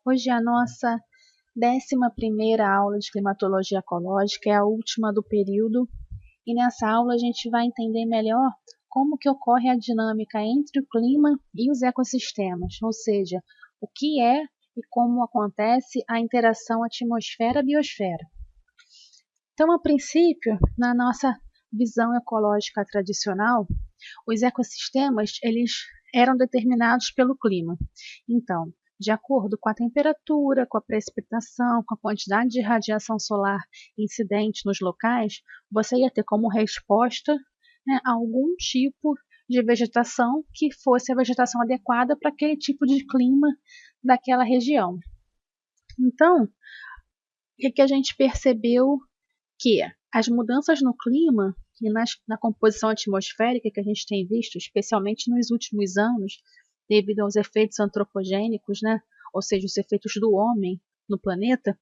Hoje é a nossa 11ª aula de climatologia ecológica, é a última do período, e nessa aula a gente vai entender melhor como que ocorre a dinâmica entre o clima e os ecossistemas, ou seja, o que é e como acontece a interação atmosfera-biosfera. Então, a princípio, na nossa visão ecológica tradicional, os ecossistemas eles eram determinados pelo clima. Então, de acordo com a temperatura, com a precipitação, com a quantidade de radiação solar incidente nos locais, você ia ter como resposta, né, algum tipo de vegetação que fosse a vegetação adequada para aquele tipo de clima daquela região. Então, o que a gente percebeu que as mudanças no clima e na composição atmosférica que a gente tem visto, especialmente nos últimos anos, devido aos efeitos antropogênicos, né, ou seja, os efeitos do homem no planeta,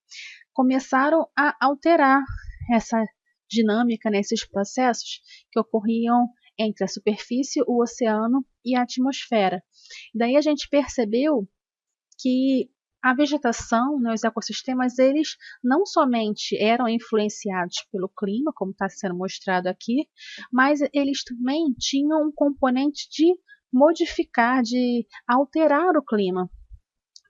começaram a alterar essa dinâmica nesses processos que ocorriam entre a superfície, o oceano e a atmosfera. Daí a gente percebeu que a vegetação, né, os ecossistemas, eles não somente eram influenciados pelo clima, como está sendo mostrado aqui, mas eles também tinham um componente de modificar, de alterar o clima.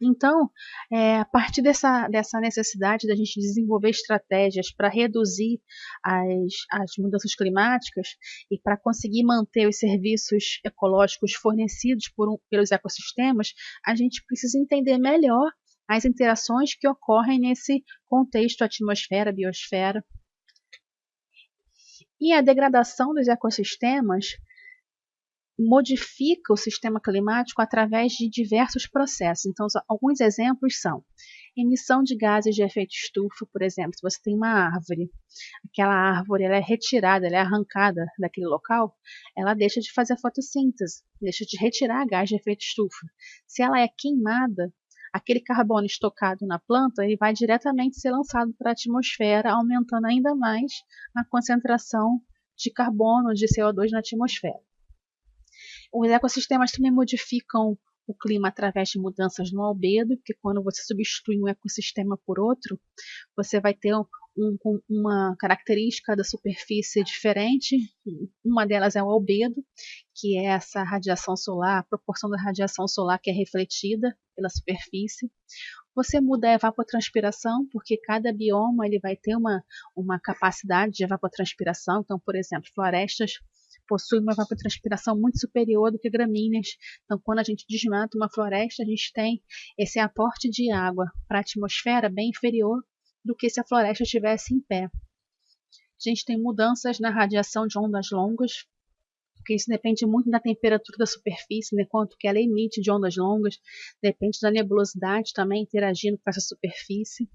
Então, a partir dessa necessidade da gente desenvolver estratégias para reduzir as mudanças climáticas e para conseguir manter os serviços ecológicos fornecidos pelos ecossistemas, a gente precisa entender melhor as interações que ocorrem nesse contexto atmosfera-biosfera. E a degradação dos ecossistemas modifica o sistema climático através de diversos processos. Então, alguns exemplos são emissão de gases de efeito estufa, por exemplo, se você tem uma árvore, aquela árvore ela é retirada, ela é arrancada daquele local, ela deixa de fazer fotossíntese, deixa de retirar gás de efeito estufa. Se ela é queimada, aquele carbono estocado na planta, ele vai diretamente ser lançado para a atmosfera, aumentando ainda mais a concentração de carbono, de CO2 na atmosfera. Os ecossistemas também modificam o clima através de mudanças no albedo, porque quando você substitui um ecossistema por outro, você vai ter uma característica da superfície diferente. Uma delas é o albedo, que é essa radiação solar, a proporção da radiação solar que é refletida pela superfície. Você muda a evapotranspiração, porque cada bioma ele vai ter uma capacidade de evapotranspiração. Então, por exemplo, florestas possuem uma evapotranspiração muito superior do que gramíneas. Então, quando a gente desmata uma floresta, a gente tem esse aporte de água para a atmosfera bem inferior do que se a floresta estivesse em pé. A gente tem mudanças na radiação de ondas longas, porque isso depende muito da temperatura da superfície, né, quanto que ela emite de ondas longas, depende da nebulosidade também interagindo com essa superfície.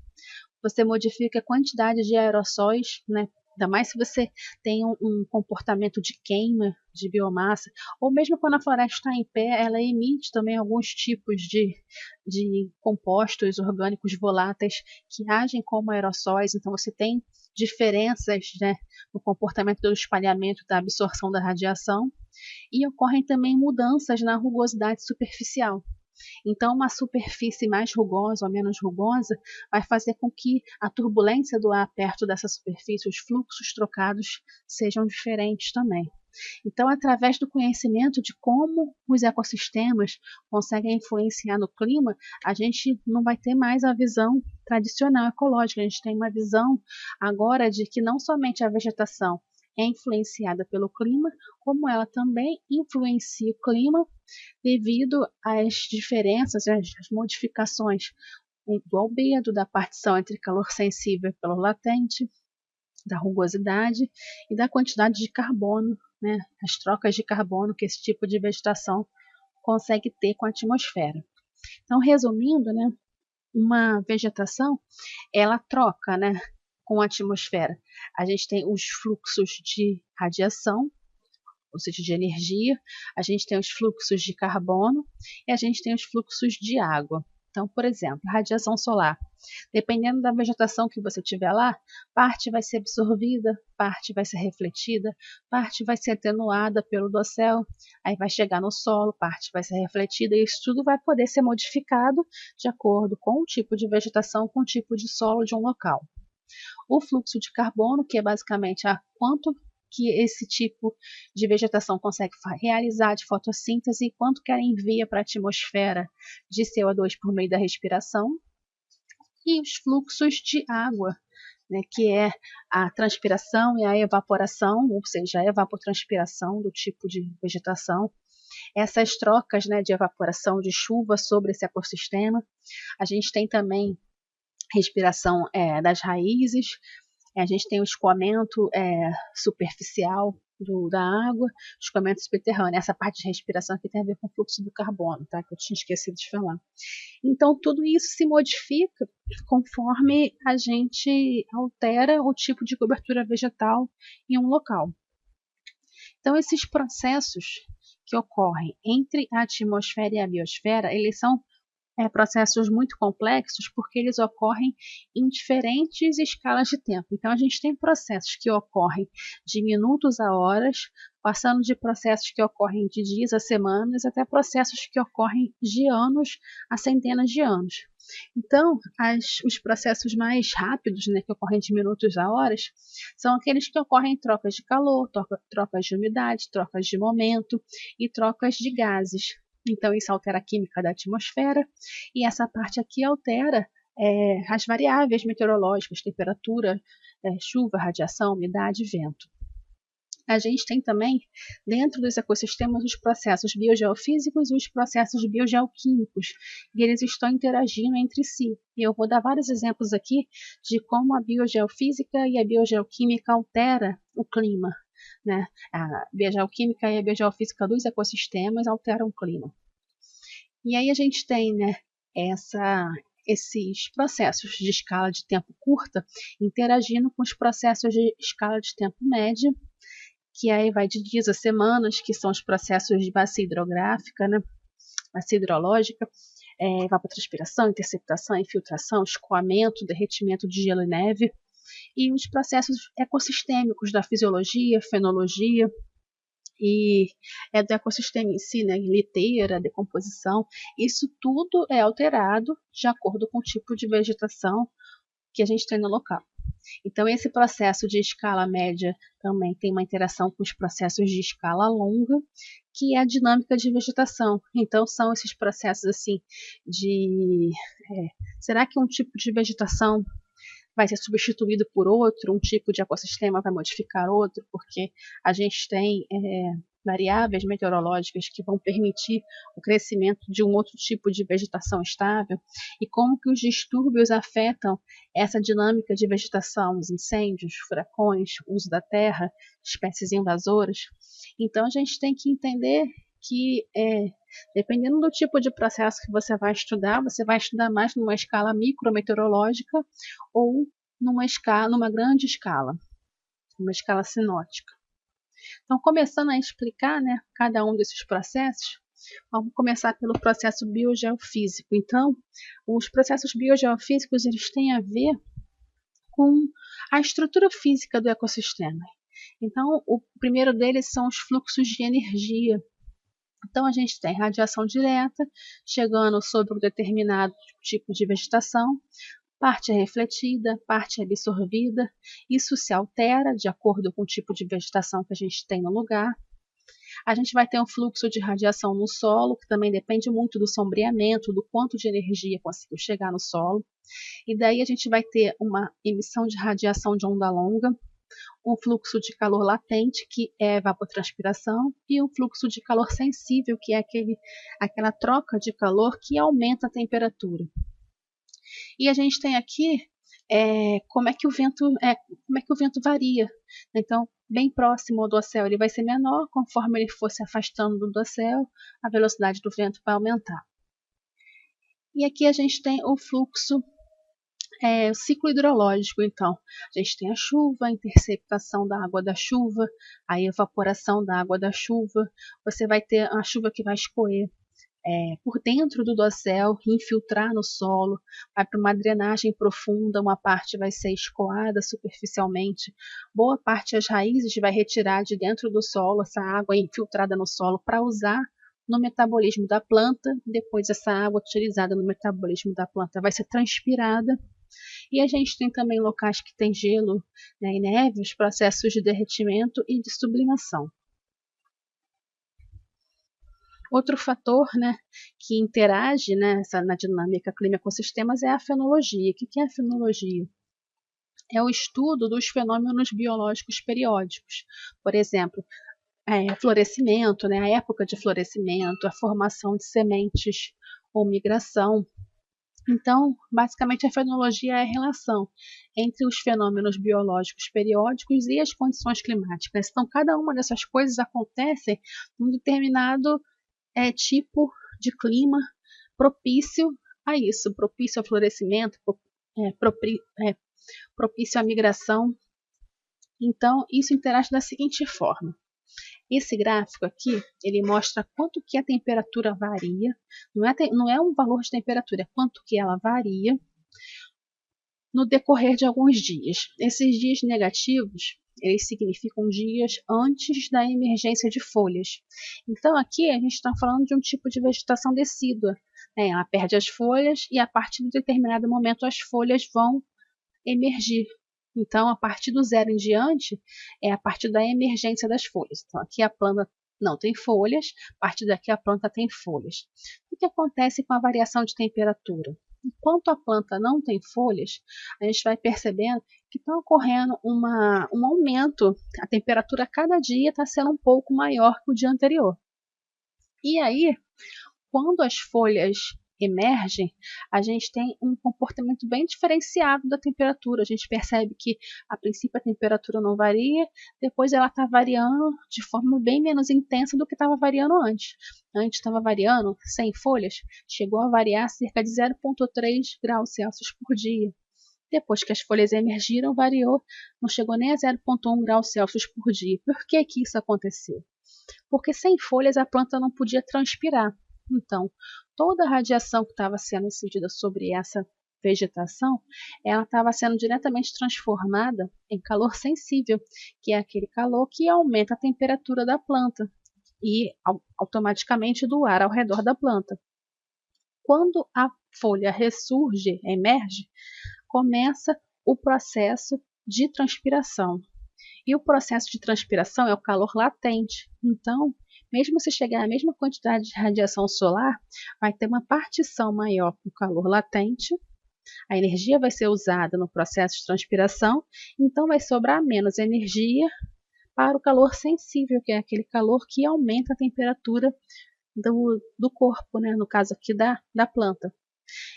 Você modifica a quantidade de aerossóis, né, ainda mais se você tem um comportamento de queima de biomassa, ou mesmo quando a floresta está em pé, ela emite também alguns tipos de compostos orgânicos voláteis que agem como aerossóis, então você tem diferenças, né, no comportamento do espalhamento da absorção da radiação, e ocorrem também mudanças na rugosidade superficial. Então, uma superfície mais rugosa ou menos rugosa vai fazer com que a turbulência do ar perto dessa superfície, os fluxos trocados, sejam diferentes também. Então, através do conhecimento de como os ecossistemas conseguem influenciar no clima, a gente não vai ter mais a visão tradicional ecológica, a gente tem uma visão agora de que não somente a vegetação é influenciada pelo clima, como ela também influencia o clima devido às diferenças, às modificações do albedo, da partição entre calor sensível e calor latente, da rugosidade e da quantidade de carbono, né, as trocas de carbono que esse tipo de vegetação consegue ter com a atmosfera. Então, resumindo, né, uma vegetação, ela troca, né, com a atmosfera. A gente tem os fluxos de radiação, ou seja, de energia, a gente tem os fluxos de carbono e a gente tem os fluxos de água. Então, por exemplo, radiação solar. Dependendo da vegetação que você tiver lá, parte vai ser absorvida, parte vai ser refletida, parte vai ser atenuada pelo dossel, aí vai chegar no solo, parte vai ser refletida, e isso tudo vai poder ser modificado de acordo com o tipo de vegetação, com o tipo de solo de um local. O fluxo de carbono, que é basicamente a quanto que esse tipo de vegetação consegue realizar de fotossíntese e quanto que ela envia para a atmosfera de CO2 por meio da respiração. E os fluxos de água, né, que é a transpiração e a evaporação, ou seja, a evapotranspiração do tipo de vegetação. Essas trocas, né, de evaporação de chuva sobre esse ecossistema. A gente tem também respiração das raízes, a gente tem o escoamento superficial da água, escoamento subterrâneo. Essa parte de respiração aqui tem a ver com o fluxo do carbono, tá? Que eu tinha esquecido de falar. Então, tudo isso se modifica conforme a gente altera o tipo de cobertura vegetal em um local. Então, esses processos que ocorrem entre a atmosfera e a biosfera, eles são processos muito complexos porque eles ocorrem em diferentes escalas de tempo. Então, a gente tem processos que ocorrem de minutos a horas, passando de processos que ocorrem de dias a semanas, até processos que ocorrem de anos a centenas de anos. Então, os processos mais rápidos, né, que ocorrem de minutos a horas, são aqueles que ocorrem em trocas de calor, trocas de umidade, trocas de momento e trocas de gases. Então, isso altera a química da atmosfera e essa parte aqui altera as variáveis meteorológicas, temperatura, chuva, radiação, umidade e vento. A gente tem também, dentro dos ecossistemas, os processos biogeofísicos e os processos biogeoquímicos, e eles estão interagindo entre si. E eu vou dar vários exemplos aqui de como a biogeofísica e a biogeoquímica altera o clima. Né? A biogeoquímica e a biogeofísica dos ecossistemas alteram o clima. E aí a gente tem, né, esses processos de escala de tempo curta interagindo com os processos de escala de tempo média, que aí vai de dias a semanas, que são os processos de bacia hidrográfica, né, bacia hidrológica, evapotranspiração, interceptação, infiltração, escoamento, derretimento de gelo e neve, e os processos ecossistêmicos da fisiologia, fenologia e do ecossistema em si, né, liteira, decomposição, isso tudo é alterado de acordo com o tipo de vegetação que a gente tem no local. Então, esse processo de escala média também tem uma interação com os processos de escala longa, que é a dinâmica de vegetação. Então, são esses processos assim de será que um tipo de vegetação vai ser substituído por outro, um tipo de ecossistema vai modificar outro, porque a gente tem variáveis meteorológicas que vão permitir o crescimento de um outro tipo de vegetação estável, e como que os distúrbios afetam essa dinâmica de vegetação, os incêndios, furacões, uso da terra, espécies invasoras. Então a gente tem que entender que dependendo do tipo de processo que você vai estudar mais numa escala micrometeorológica ou numa grande escala, uma escala sinótica. Então, começando a explicar, né, cada um desses processos, vamos começar pelo processo biogeofísico. Então, os processos biogeofísicos eles têm a ver com a estrutura física do ecossistema. Então, o primeiro deles são os fluxos de energia. Então, a gente tem radiação direta chegando sobre um determinado tipo de vegetação, parte é refletida, parte é absorvida, isso se altera de acordo com o tipo de vegetação que a gente tem no lugar. A gente vai ter um fluxo de radiação no solo, que também depende muito do sombreamento, do quanto de energia conseguiu chegar no solo. E daí a gente vai ter uma emissão de radiação de onda longa, um fluxo de calor latente, que é evapotranspiração, e um fluxo de calor sensível, que é aquela troca de calor que aumenta a temperatura. E a gente tem aqui como é que o vento varia. Então, bem próximo ao dossel ele vai ser menor, conforme ele for se afastando do dossel, a velocidade do vento vai aumentar. E aqui a gente tem o fluxo, o ciclo hidrológico. Então, a gente tem a chuva, a interceptação da água da chuva, a evaporação da água da chuva, você vai ter a chuva que vai escoer por dentro do dossel, infiltrar no solo, vai para uma drenagem profunda, uma parte vai ser escoada superficialmente, boa parte das raízes vai retirar de dentro do solo essa água infiltrada no solo para usar no metabolismo da planta, depois essa água utilizada no metabolismo da planta vai ser transpirada, e a gente tem também locais que tem gelo, né, e neve, os processos de derretimento e de sublimação. Outro fator, né, que interage, né, na dinâmica clima-ecossistemas é a fenologia. O que é a fenologia? É o estudo dos fenômenos biológicos periódicos. Por exemplo, florescimento, né, a época de florescimento, a formação de sementes ou migração. Então, basicamente, a fenologia é a relação entre os fenômenos biológicos periódicos e as condições climáticas. Então, cada uma dessas coisas acontece num determinado tipo de clima propício a isso, propício ao florescimento, propício à migração. Então, isso interage da seguinte forma. Esse gráfico aqui, ele mostra quanto que a temperatura varia, não é um valor de temperatura, é quanto que ela varia no decorrer de alguns dias. Esses dias negativos, eles significam dias antes da emergência de folhas. Então aqui a gente está falando de um tipo de vegetação decídua, né? Ela perde as folhas e a partir de determinado momento as folhas vão emergir. Então, a partir do zero em diante, é a partir da emergência das folhas. Então, aqui a planta não tem folhas, a partir daqui a planta tem folhas. O que acontece com a variação de temperatura? Enquanto a planta não tem folhas, a gente vai percebendo que está ocorrendo um aumento, a temperatura a cada dia está sendo um pouco maior que o dia anterior. E aí, quando as folhas emergem, a gente tem um comportamento bem diferenciado da temperatura. A gente percebe que, a princípio, a temperatura não varia, depois ela está variando de forma bem menos intensa do que estava variando antes. Antes estava variando 100 folhas, chegou a variar cerca de 0,3 graus Celsius por dia. Depois que as folhas emergiram, variou, não chegou nem a 0,1 graus Celsius por dia. Por que que isso aconteceu? Porque sem folhas a planta não podia transpirar. Então, toda a radiação que estava sendo incidida sobre essa vegetação, ela estava sendo diretamente transformada em calor sensível, que é aquele calor que aumenta a temperatura da planta e automaticamente do ar ao redor da planta. Quando a folha ressurge, emerge, começa o processo de transpiração. E o processo de transpiração é o calor latente. Então, mesmo se chegar à mesma quantidade de radiação solar, vai ter uma partição maior para o calor latente, a energia vai ser usada no processo de transpiração, então vai sobrar menos energia para o calor sensível, que é aquele calor que aumenta a temperatura do corpo, né? No caso aqui da planta.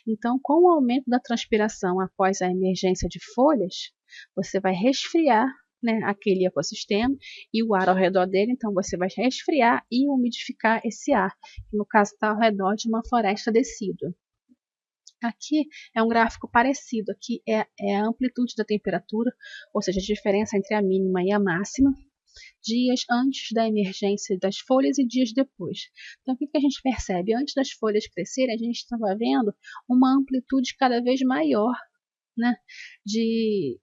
Então, com o aumento da transpiração após a emergência de folhas, você vai resfriar, né, aquele ecossistema e o ar ao redor dele, então você vai resfriar e umidificar esse ar, que no caso está ao redor de uma floresta decídua. Aqui é um gráfico parecido, aqui é a amplitude da temperatura, ou seja, a diferença entre a mínima e a máxima, dias antes da emergência das folhas e dias depois. Então, o que a gente percebe? Antes das folhas crescerem, a gente estava vendo uma amplitude cada vez maior, né, de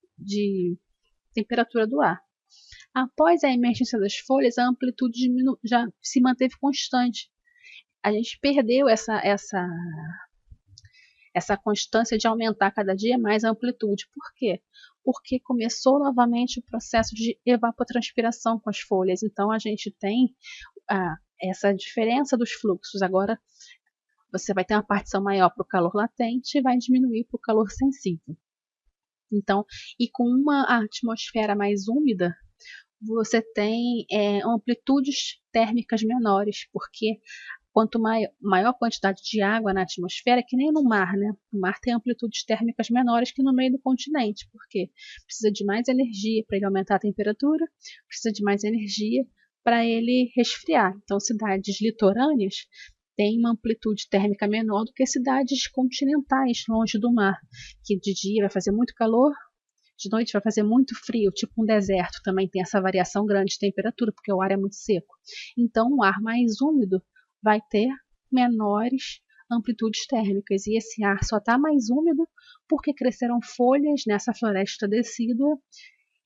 temperatura do ar. Após a emergência das folhas, a amplitude já se manteve constante. A gente perdeu essa constância de aumentar cada dia mais a amplitude. Por quê? Porque começou novamente o processo de evapotranspiração com as folhas. Então, a gente tem essa diferença dos fluxos. Agora, você vai ter uma partição maior para o calor latente e vai diminuir para o calor sensível. Então, e com uma atmosfera mais úmida, você tem amplitudes térmicas menores, porque quanto maior quantidade de água na atmosfera, que nem no mar, né? O mar tem amplitudes térmicas menores que no meio do continente, porque precisa de mais energia para ele aumentar a temperatura, precisa de mais energia para ele resfriar. Então, cidades litorâneas têm uma amplitude térmica menor do que cidades continentais, longe do mar, que de dia vai fazer muito calor, de noite vai fazer muito frio, tipo um deserto, também tem essa variação grande de temperatura, porque o ar é muito seco. Então, o ar mais úmido vai ter menores amplitudes térmicas. E esse ar só está mais úmido porque cresceram folhas nessa floresta decídua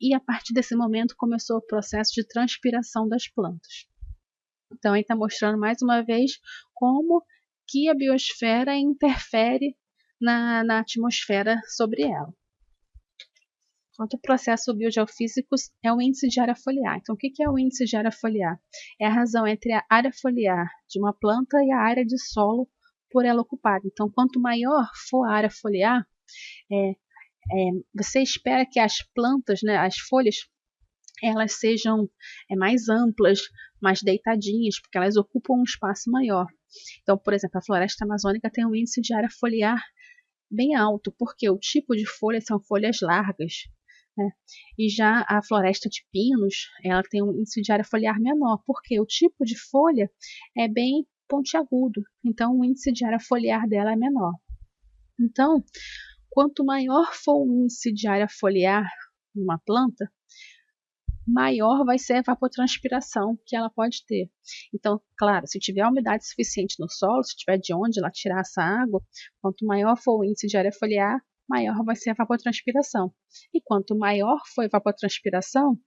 e a partir desse momento começou o processo de transpiração das plantas. Então, ele está mostrando mais uma vez como que a biosfera interfere na atmosfera sobre ela. Outro processo biogeofísico é o índice de área foliar. Então, o que é o índice de área foliar? É a razão entre a área foliar de uma planta e a área de solo por ela ocupada. Então, quanto maior for a área foliar, você espera que as plantas, né, as folhas, elas sejam mais amplas, mais deitadinhas, porque elas ocupam um espaço maior. Então, por exemplo, a floresta amazônica tem um índice de área foliar bem alto, porque o tipo de folha são folhas largas, né? E já a floresta de pinos, ela tem um índice de área foliar menor, porque o tipo de folha é bem pontiagudo, então o índice de área foliar dela é menor. Então, quanto maior for o índice de área foliar de uma planta, maior vai ser a evapotranspiração que ela pode ter. Então, claro, se tiver umidade suficiente no solo, se tiver de onde ela tirar essa água, quanto maior for o índice de área foliar, maior vai ser a evapotranspiração. E quanto maior for a evapotranspiração,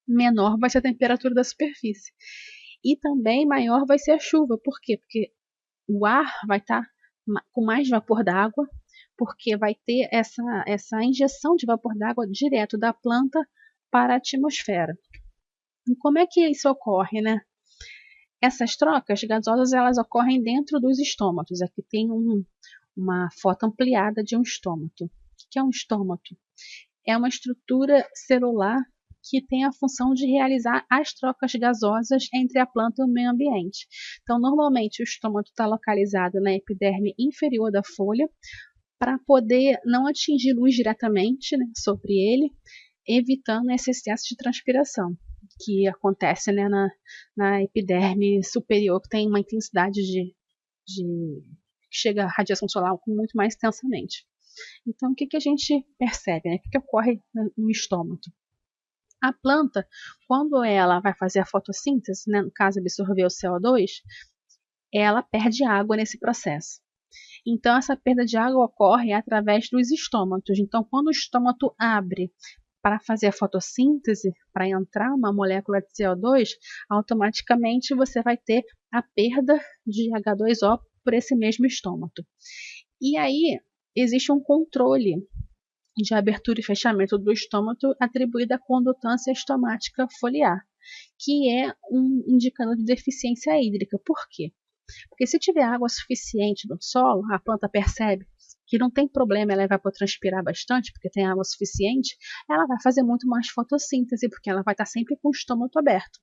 menor vai ser a temperatura da superfície. E também maior vai ser a chuva. Por quê? Porque o ar vai estar com mais vapor d'água, porque vai ter essa injeção de vapor d'água direto da planta para a atmosfera. E como é que isso ocorre, né? Essas trocas gasosas, elas ocorrem dentro dos estômatos. Aqui tem uma foto ampliada de um estômato. O que é um estômato? É uma estrutura celular que tem a função de realizar as trocas gasosas entre a planta e o meio ambiente. Então, normalmente, o estômato está localizado na epiderme inferior da folha, para poder não atingir luz diretamente, né, sobre ele, evitando esse excesso de transpiração que acontece, né, na epiderme superior, que tem uma intensidade de chega a radiação solar muito mais intensamente. Então, o que a gente percebe, né? O que ocorre no estômago? A planta, quando ela vai fazer a fotossíntese, né, no caso absorver o CO2, ela perde água nesse processo. Então, essa perda de água ocorre através dos estômatos. Então, quando o estômato abre para fazer a fotossíntese, para entrar uma molécula de CO2, automaticamente você vai ter a perda de H2O por esse mesmo estômato. E aí, existe um controle de abertura e fechamento do estômato atribuído à condutância estomática foliar, que é um indicador de deficiência hídrica. Por quê? Porque se tiver água suficiente no solo, a planta percebe que não tem problema ela evapotranspirar bastante, porque tem água suficiente, ela vai fazer muito mais fotossíntese, porque ela vai estar sempre com o estômago aberto.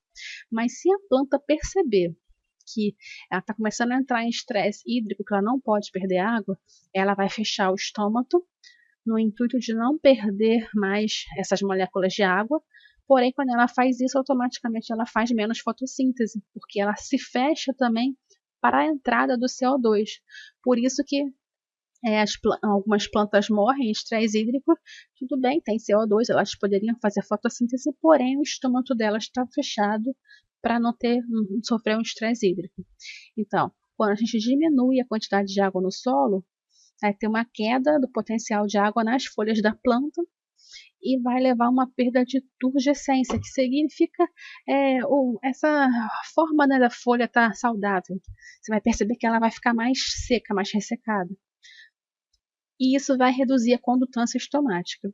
Mas se a planta perceber que ela está começando a entrar em estresse hídrico, que ela não pode perder água, ela vai fechar o estômago no intuito de não perder mais essas moléculas de água. Porém, quando ela faz isso, automaticamente ela faz menos fotossíntese, porque ela se fecha também para a entrada do CO2. Por isso que algumas plantas morrem em estresse hídrico, tudo bem, tem CO2, elas poderiam fazer fotossíntese, porém o estômago delas está fechado para não sofrer um estresse hídrico. Então, quando a gente diminui a quantidade de água no solo, vai ter uma queda do potencial de água nas folhas da planta e vai levar a uma perda de turgescência, que significa essa forma, né, da folha estar saudável. Você vai perceber que ela vai ficar mais seca, mais ressecada. E isso vai reduzir a condutância estomática.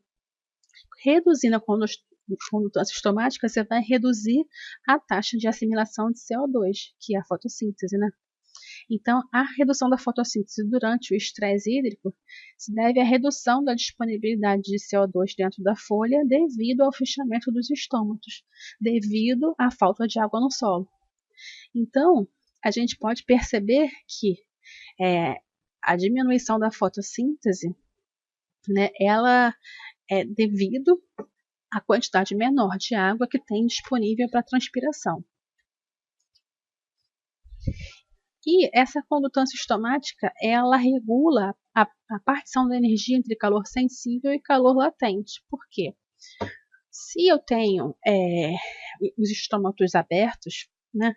Reduzindo a condutância estomática, você vai reduzir a taxa de assimilação de CO2, que é a fotossíntese, né? Então, a redução da fotossíntese durante o estresse hídrico se deve à redução da disponibilidade de CO2 dentro da folha devido ao fechamento dos estômatos, devido à falta de água no solo. Então, a gente pode perceber que a diminuição da fotossíntese, né, ela é devido à quantidade menor de água que tem disponível para transpiração. E essa condutância estomática, ela regula a partição da energia entre calor sensível e calor latente. Por quê? Se eu tenho os estômatos abertos, né,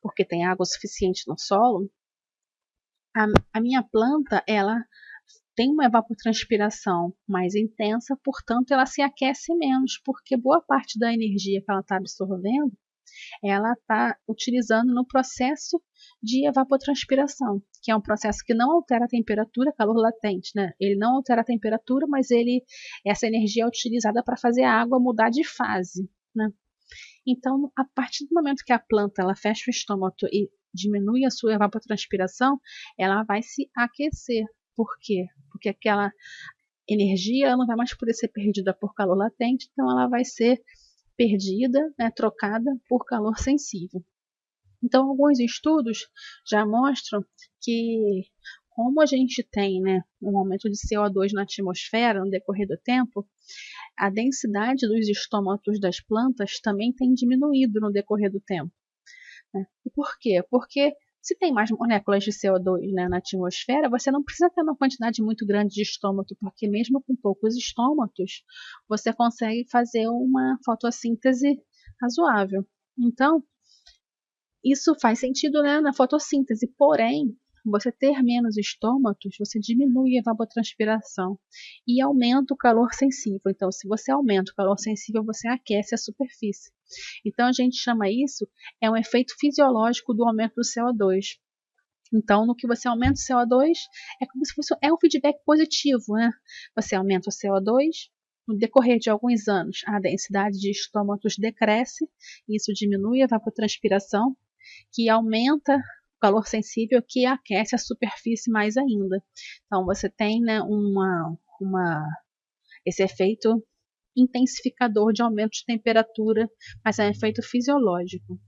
porque tem água suficiente no solo, a minha planta, ela tem uma evapotranspiração mais intensa, portanto, ela se aquece menos, porque boa parte da energia que ela está absorvendo, ela está utilizando no processo de evapotranspiração, que é um processo que não altera a temperatura, calor latente, né? Ele não altera a temperatura, mas essa energia é utilizada para fazer a água mudar de fase, né? Então, a partir do momento que a planta ela fecha o estômago e diminui a sua evapotranspiração, ela vai se aquecer. Por quê? Porque aquela energia não vai mais poder ser perdida por calor latente, então ela vai ser perdida, né, trocada por calor sensível. Então, alguns estudos já mostram que, como a gente tem, né, um aumento de CO2 na atmosfera no decorrer do tempo, a densidade dos estômatos das plantas também tem diminuído no decorrer do tempo. Né? E por quê? Porque se tem mais moléculas de CO2, né, na atmosfera, você não precisa ter uma quantidade muito grande de estômato, porque mesmo com poucos estômatos, você consegue fazer uma fotossíntese razoável. Então, isso faz sentido, né, na fotossíntese, porém, você ter menos estômatos, você diminui a evapotranspiração e aumenta o calor sensível. Então, se você aumenta o calor sensível, você aquece a superfície. Então, a gente chama isso, é um efeito fisiológico do aumento do CO2. Então, no que você aumenta o CO2, é como se fosse um feedback positivo, né? Você aumenta o CO2, no decorrer de alguns anos, a densidade de estômatos decresce, isso diminui a evapotranspiração, que aumenta o calor sensível, que aquece a superfície mais ainda. Então, você tem, né, esse efeito intensificador de aumento de temperatura, mas é um efeito fisiológico.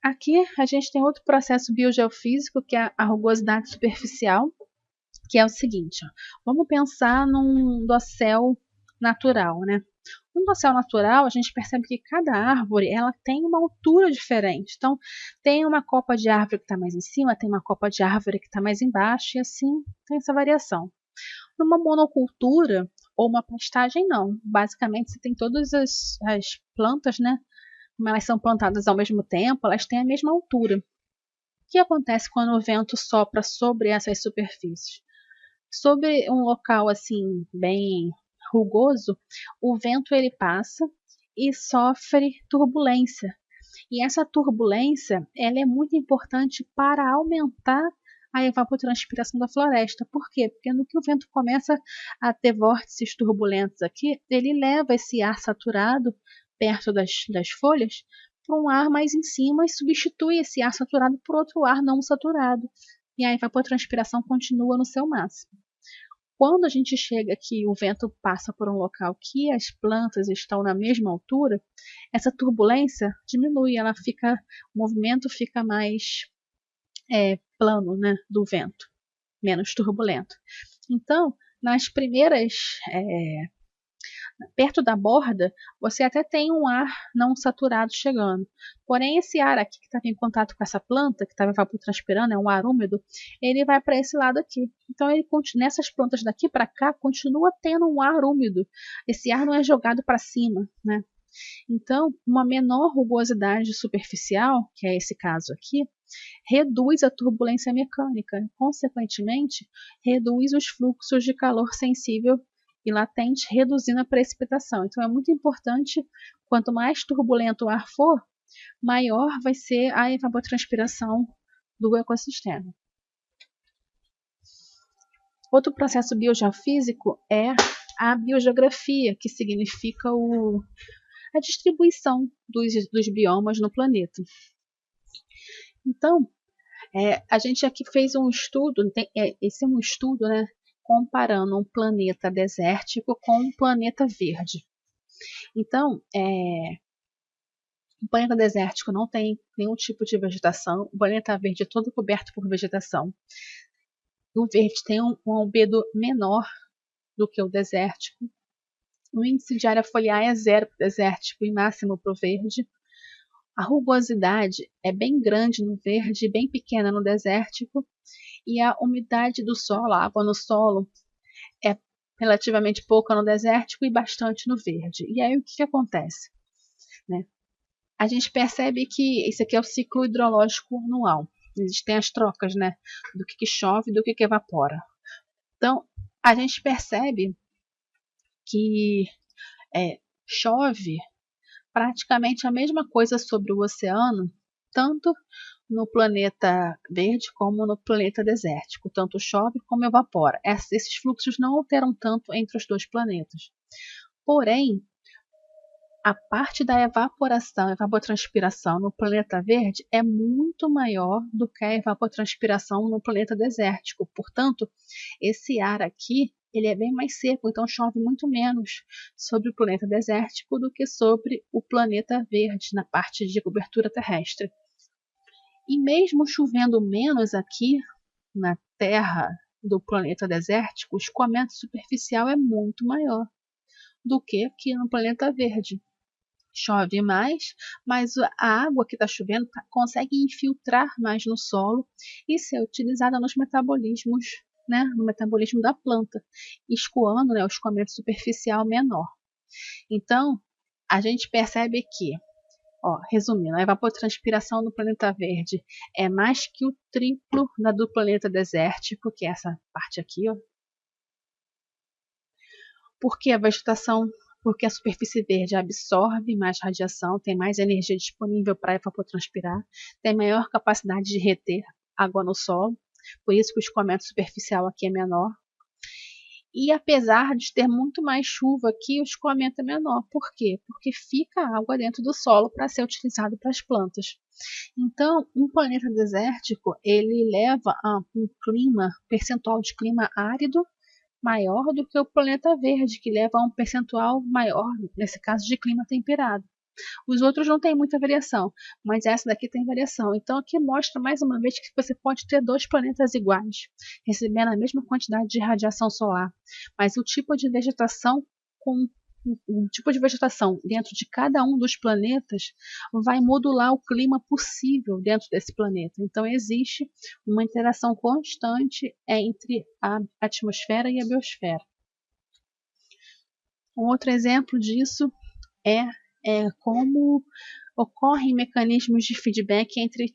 Aqui a gente tem outro processo biogeofísico, que é a rugosidade superficial, que é o seguinte, ó, vamos pensar num dossel natural, né? No dossel natural, a gente percebe que cada árvore ela tem uma altura diferente. Então, tem uma copa de árvore que está mais em cima, tem uma copa de árvore que está mais embaixo, e assim tem essa variação. Numa monocultura ou uma pastagem, não. Basicamente, você tem todas as plantas, né? Como elas são plantadas ao mesmo tempo, elas têm a mesma altura. O que acontece quando o vento sopra sobre essas superfícies? Sobre um local assim bem rugoso, o vento ele passa e sofre turbulência. E essa turbulência ela é muito importante para aumentar a evapotranspiração da floresta. Por quê? Porque no que o vento começa a ter vórtices turbulentos aqui, ele leva esse ar saturado perto das folhas para um ar mais em cima e substitui esse ar saturado por outro ar não saturado. E a evapotranspiração continua no seu máximo. Quando a gente chega aqui, o vento passa por um local que as plantas estão na mesma altura, essa turbulência diminui, o movimento fica mais plano, né, do vento, menos turbulento. Então, nas primeiras, perto da borda, você até tem um ar não saturado chegando. Porém, esse ar aqui que estava em contato com essa planta, que estava evapotranspirando, é um ar úmido, ele vai para esse lado aqui. Então, nessas plantas daqui para cá, continua tendo um ar úmido. Esse ar não é jogado para cima, né? Então, uma menor rugosidade superficial, que é esse caso aqui, reduz a turbulência mecânica, consequentemente, reduz os fluxos de calor sensível e latente, reduzindo a precipitação. Então, é muito importante, quanto mais turbulento o ar for, maior vai ser a evapotranspiração do ecossistema. Outro processo biogeofísico é a biogeografia, que significa a distribuição dos biomas no planeta. Então, a gente aqui fez um estudo, esse é um estudo, né, comparando um planeta desértico com um planeta verde. Então, o planeta desértico não tem nenhum tipo de vegetação, o planeta verde é todo coberto por vegetação. O verde tem um albedo menor do que o desértico. O índice de área foliar é 0 para o desértico e máximo para o verde. A rugosidade é bem grande no verde e bem pequena no desértico. E a umidade do solo, a água no solo, é relativamente pouca no desértico e bastante no verde. E aí o que acontece? Né? a gente percebe que esse aqui é o ciclo hidrológico anual. Existem as trocas, né, do que chove e do que evapora. Então, a gente percebe que chove praticamente a mesma coisa sobre o oceano, tanto no planeta verde como no planeta desértico. Tanto chove como evapora. Esses fluxos não alteram tanto entre os dois planetas. Porém, a parte da evaporação, evapotranspiração no planeta verde é muito maior do que a evapotranspiração no planeta desértico. Portanto, esse ar aqui ele é bem mais seco, então chove muito menos sobre o planeta desértico do que sobre o planeta verde, na parte de cobertura terrestre. E mesmo chovendo menos aqui na Terra do planeta desértico, o escoamento superficial é muito maior do que aqui no planeta verde. Chove mais, mas a água que está chovendo consegue infiltrar mais no solo e ser utilizada nos metabolismos, né, no metabolismo da planta, escoando, né, o escoamento superficial menor. Então, a gente percebe que, resumindo, a evapotranspiração no planeta verde é mais que o triplo da do planeta desértico, que é essa parte aqui, porque a vegetação, porque a superfície verde absorve mais radiação, tem mais energia disponível para evapotranspirar, tem maior capacidade de reter água no solo, por isso que o escoamento superficial aqui é menor. E apesar de ter muito mais chuva aqui, o escoamento é menor. Por quê? Porque fica água dentro do solo para ser utilizado para as plantas. Então, um planeta desértico, ele leva a um percentual de clima árido maior do que o planeta verde, que leva a um percentual maior, nesse caso, de clima temperado. Os outros não têm muita variação, mas essa daqui tem variação. Então aqui mostra mais uma vez que você pode ter dois planetas iguais, recebendo a mesma quantidade de radiação solar, mas o tipo de vegetação dentro de cada um dos planetas vai modular o clima possível dentro desse planeta. Então existe uma interação constante entre a atmosfera e a biosfera. Um outro exemplo disso é como ocorrem mecanismos de feedback entre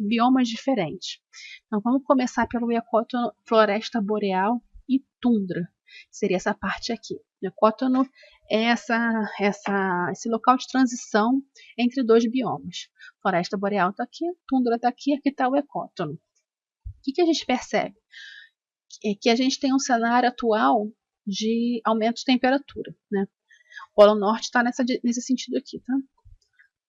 biomas diferentes. Então vamos começar pelo ecótono, floresta boreal e tundra. Seria essa parte aqui. O ecótono é esse local de transição entre dois biomas. Floresta boreal está aqui, tundra está aqui está o ecótono. O que a gente percebe? É que a gente tem um cenário atual de aumento de temperatura, né? O Polo Norte está nesse sentido aqui, tá?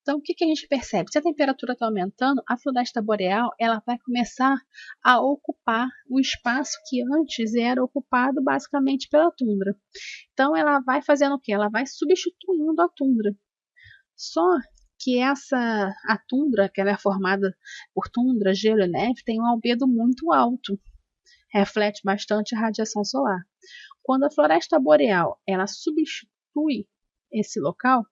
Então, o que a gente percebe? Se a temperatura está aumentando, a floresta boreal ela vai começar a ocupar o espaço que antes era ocupado basicamente pela tundra. Então, ela vai fazendo o quê? Ela vai substituindo a tundra. Só que a tundra, que ela é formada por tundra, gelo e neve, tem um albedo muito alto. Reflete bastante a radiação solar. Quando a floresta boreal ela substitui esse local,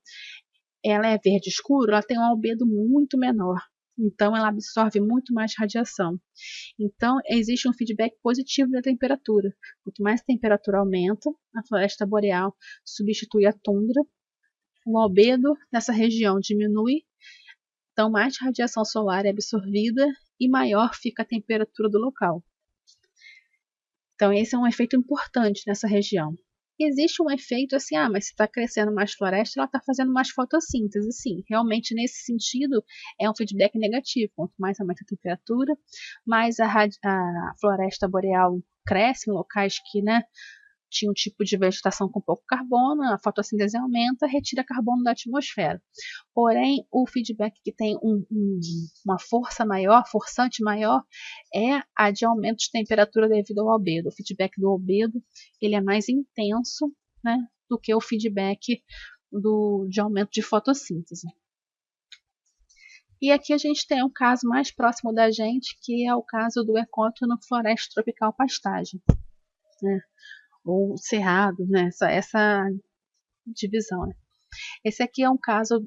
ela é verde escuro, ela tem um albedo muito menor. Então, ela absorve muito mais radiação. Então, existe um feedback positivo da temperatura. Quanto mais a temperatura aumenta, a floresta boreal substitui a tundra, o albedo nessa região diminui, então mais radiação solar é absorvida e maior fica a temperatura do local. Então, esse é um efeito importante nessa região. Existe um efeito assim, mas se está crescendo mais floresta, ela está fazendo mais fotossíntese. Sim, realmente nesse sentido é um feedback negativo. Quanto mais aumenta a temperatura, mais a floresta boreal cresce em locais que, né, tinha um tipo de vegetação com pouco carbono, a fotossíntese aumenta, retira carbono da atmosfera. Porém, o feedback que tem uma força maior, forçante maior, é a de aumento de temperatura devido ao albedo. O feedback do albedo ele é mais intenso, né, do que o feedback de aumento de fotossíntese. E aqui a gente tem um caso mais próximo da gente, que é o caso do ecótono floresta tropical pastagem, né? Ou cerrado, né? Essa divisão. Né? Esse aqui é um caso,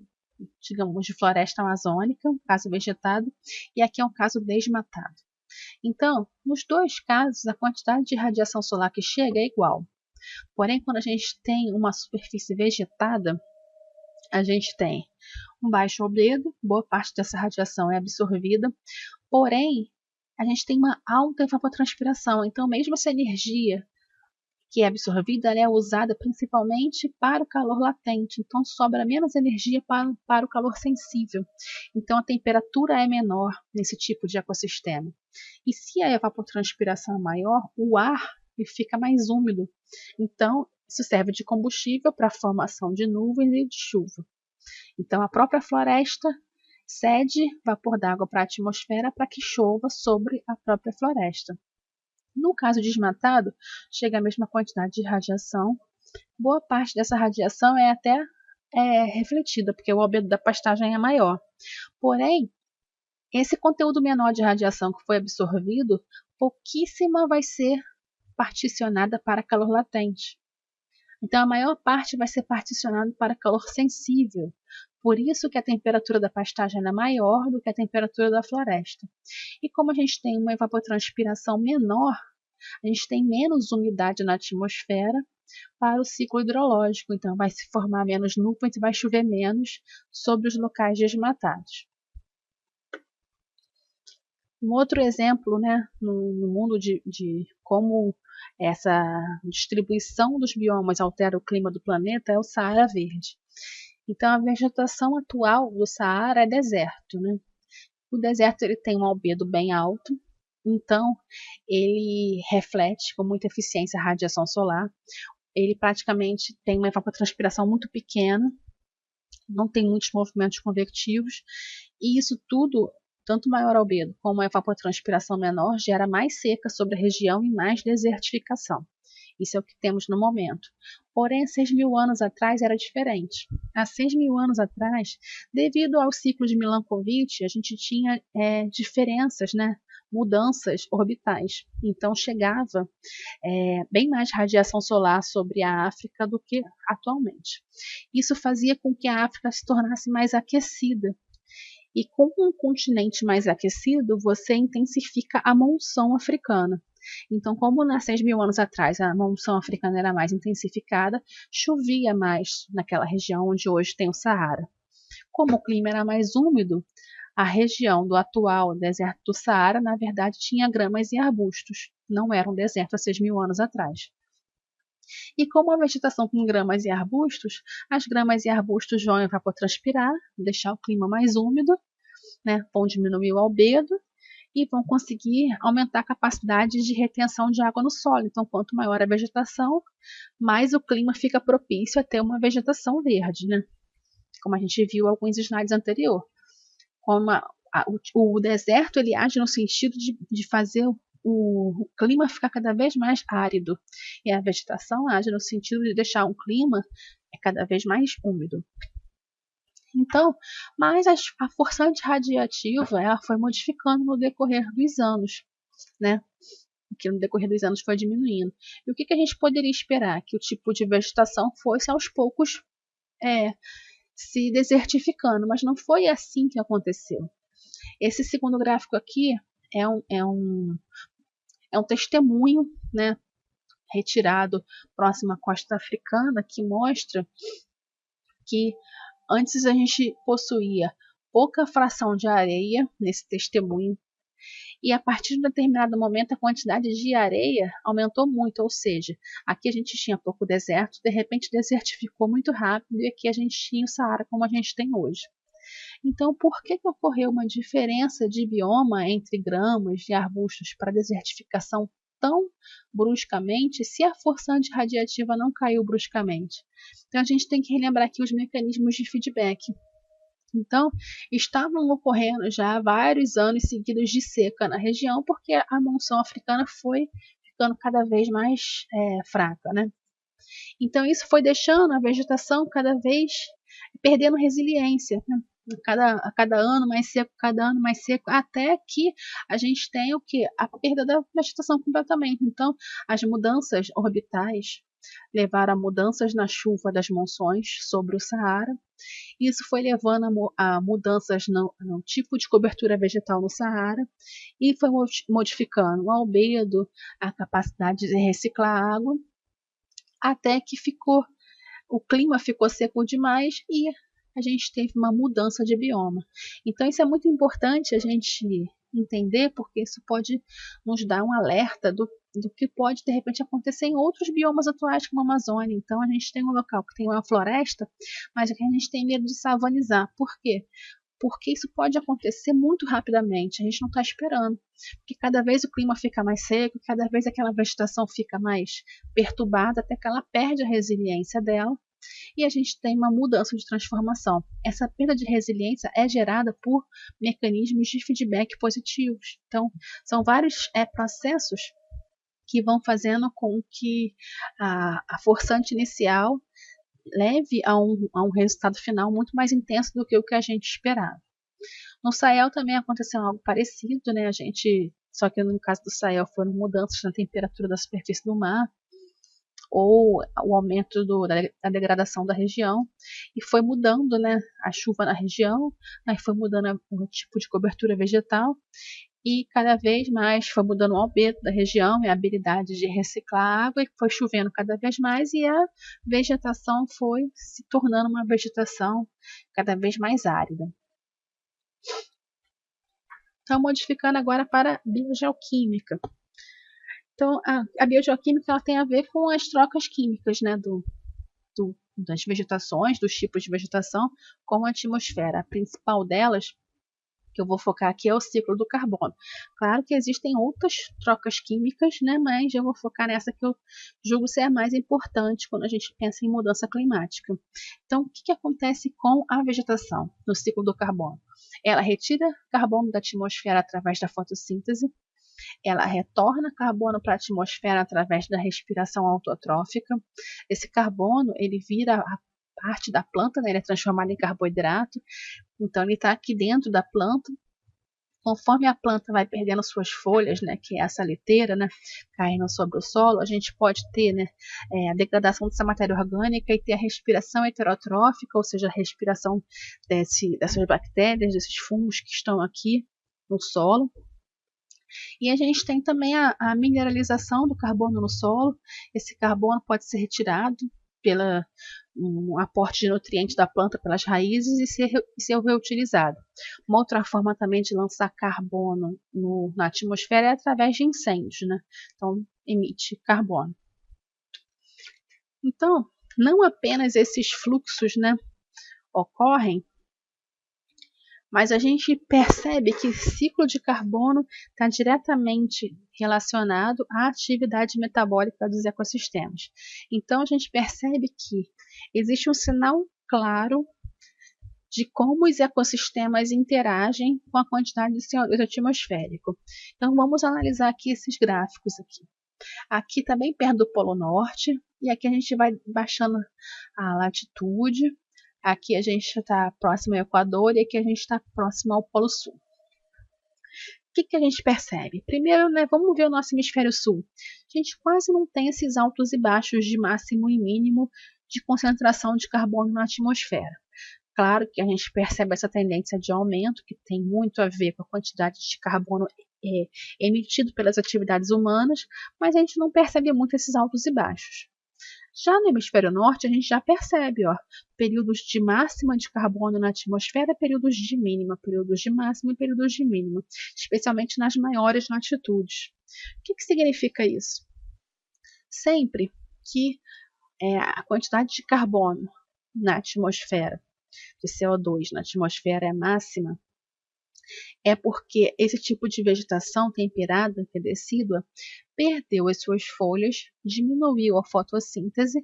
digamos, de floresta amazônica, um caso vegetado, e aqui é um caso desmatado. Então, nos dois casos, a quantidade de radiação solar que chega é igual. Porém, quando a gente tem uma superfície vegetada, a gente tem um baixo albedo, boa parte dessa radiação é absorvida, porém, a gente tem uma alta evapotranspiração, então mesmo essa energia que é absorvida, ela é usada principalmente para o calor latente, então sobra menos energia para o calor sensível. Então a temperatura é menor nesse tipo de ecossistema. E se a evapotranspiração é maior, o ar fica mais úmido. Então isso serve de combustível para a formação de nuvens e de chuva. Então a própria floresta cede vapor d'água para a atmosfera para que chova sobre a própria floresta. No caso desmatado, chega à mesma quantidade de radiação. Boa parte dessa radiação é até refletida, porque o albedo da pastagem é maior. Porém, esse conteúdo menor de radiação que foi absorvido, pouquíssima vai ser particionada para calor latente. Então, a maior parte vai ser particionada para calor sensível. Por isso que a temperatura da pastagem é maior do que a temperatura da floresta. E como a gente tem uma evapotranspiração menor, a gente tem menos umidade na atmosfera para o ciclo hidrológico, então vai se formar menos nuvens e vai chover menos sobre os locais desmatados. Um outro exemplo, né, no mundo de como essa distribuição dos biomas altera o clima do planeta é o Saara Verde. Então, a vegetação atual do Saara é deserto, né? O deserto ele tem um albedo bem alto, então ele reflete com muita eficiência a radiação solar. Ele praticamente tem uma evapotranspiração muito pequena, não tem muitos movimentos convectivos, e isso tudo, tanto maior albedo como a evapotranspiração menor, gera mais seca sobre a região e mais desertificação. Isso é o que temos no momento. Porém, há 6.000 anos atrás era diferente. Há 6.000 anos atrás, devido ao ciclo de Milankovitch, a gente tinha diferenças, né? Mudanças orbitais. Então, chegava bem mais radiação solar sobre a África do que atualmente. Isso fazia com que a África se tornasse mais aquecida. E com um continente mais aquecido, você intensifica a monção africana. Então, como há 6.000 anos atrás a monção africana era mais intensificada, chovia mais naquela região onde hoje tem o Saara. Como o clima era mais úmido, a região do atual deserto do Saara, na verdade, tinha gramas e arbustos. Não era um deserto há 6.000 anos atrás. E como a vegetação com gramas e arbustos, as gramas e arbustos vão evapotranspirar, deixar o clima mais úmido, né, vão diminuir o albedo e vão conseguir aumentar a capacidade de retenção de água no solo. Então, quanto maior a vegetação, mais o clima fica propício a ter uma vegetação verde, né? Como a gente viu em alguns slides anteriores. Como o deserto ele age no sentido de fazer o clima ficar cada vez mais árido, e a vegetação age no sentido de deixar um clima cada vez mais úmido. Então, mas a forçante radiativa ela foi modificando no decorrer dos anos, né? Que no decorrer dos anos foi diminuindo. E o que a gente poderia esperar? Que o tipo de vegetação fosse aos poucos se desertificando, mas não foi assim que aconteceu. Esse segundo gráfico aqui é um testemunho, né, retirado próximo à costa africana, que mostra que antes a gente possuía pouca fração de areia nesse testemunho, e a partir de um determinado momento a quantidade de areia aumentou muito, ou seja, aqui a gente tinha pouco deserto, de repente desertificou muito rápido e aqui a gente tinha o Saara como a gente tem hoje. Então, por que ocorreu uma diferença de bioma entre gramas e arbustos para desertificação tão bruscamente se a forçante radiativa não caiu bruscamente? Então, a gente tem que relembrar aqui os mecanismos de feedback. Então, estavam ocorrendo já vários anos seguidos de seca na região, porque a monção africana foi ficando cada vez mais fraca, né? Então, isso foi deixando a vegetação cada vez perdendo resiliência, né? A cada ano mais seco, cada ano mais seco, até que a gente tem o que? A perda da vegetação completamente. Então, as mudanças orbitais levaram a mudanças na chuva das monções sobre o Saara. Isso foi levando a mudanças no tipo de cobertura vegetal no Saara e foi modificando o albedo, a capacidade de reciclar água, até que o clima ficou seco demais e a gente teve uma mudança de bioma. Então isso é muito importante a gente entender, porque isso pode nos dar um alerta do que pode de repente acontecer em outros biomas atuais como a Amazônia. Então a gente tem um local que tem uma floresta, mas que a gente tem medo de savanizar. Por quê? Porque isso pode acontecer muito rapidamente, a gente não está esperando. Porque cada vez o clima fica mais seco, cada vez aquela vegetação fica mais perturbada, até que ela perde a resiliência dela e a gente tem uma mudança de transformação. Essa perda de resiliência é gerada por mecanismos de feedback positivos. Então, são vários processos que vão fazendo com que a forçante inicial leve a um resultado final muito mais intenso do que o que a gente esperava. No Sahel também aconteceu algo parecido, né? Só que no caso do Sahel foram mudanças na temperatura da superfície do mar ou o aumento da degradação da região e foi mudando, né, a chuva na região, aí foi mudando o tipo de cobertura vegetal e cada vez mais foi mudando o albedo da região e a habilidade de reciclar água e foi chovendo cada vez mais e a vegetação foi se tornando uma vegetação cada vez mais árida. Então, modificando agora para biogeoquímica. Então, a biogeoquímica ela tem a ver com as trocas químicas, né, das vegetações, dos tipos de vegetação com a atmosfera. A principal delas, que eu vou focar aqui, é o ciclo do carbono. Claro que existem outras trocas químicas, né, mas eu vou focar nessa que eu julgo ser a mais importante quando a gente pensa em mudança climática. Então, o que acontece com a vegetação no ciclo do carbono? Ela retira carbono da atmosfera através da fotossíntese, ela retorna carbono para a atmosfera através da respiração autotrófica. Esse carbono ele vira a parte da planta, né? Ele é transformado em carboidrato, então ele está aqui dentro da planta. Conforme a planta vai perdendo suas folhas, né, que é essa liteira, né, caindo sobre o solo, a gente pode ter, né, a degradação dessa matéria orgânica e ter a respiração heterotrófica, ou seja, a respiração dessas bactérias, desses fungos que estão aqui no solo. E a gente tem também a mineralização do carbono no solo. Esse carbono pode ser retirado pelo aporte de nutrientes da planta pelas raízes e ser reutilizado. Uma outra forma também de lançar carbono na atmosfera é através de incêndios, né? Então, emite carbono. Então, não apenas esses fluxos, né, ocorrem, mas a gente percebe que o ciclo de carbono está diretamente relacionado à atividade metabólica dos ecossistemas. Então, a gente percebe que existe um sinal claro de como os ecossistemas interagem com a quantidade de CO2 atmosférico. Então, vamos analisar aqui esses gráficos aqui. Aqui está bem perto do Polo Norte, e aqui a gente vai baixando a latitude. Aqui a gente está próximo ao Equador e aqui a gente está próximo ao Polo Sul. O que a gente percebe? Primeiro, né, vamos ver o nosso hemisfério sul. A gente quase não tem esses altos e baixos de máximo e mínimo de concentração de carbono na atmosfera. Claro que a gente percebe essa tendência de aumento, que tem muito a ver com a quantidade de carbono emitido pelas atividades humanas, mas a gente não percebe muito esses altos e baixos. Já no hemisfério norte, a gente já percebe períodos de máxima de carbono na atmosfera, períodos de mínima, períodos de máxima e períodos de mínima, especialmente nas maiores latitudes. O que significa isso? Sempre que a quantidade de carbono na atmosfera, de CO2 na atmosfera é máxima, é porque esse tipo de vegetação temperada, que é decídua, perdeu as suas folhas, diminuiu a fotossíntese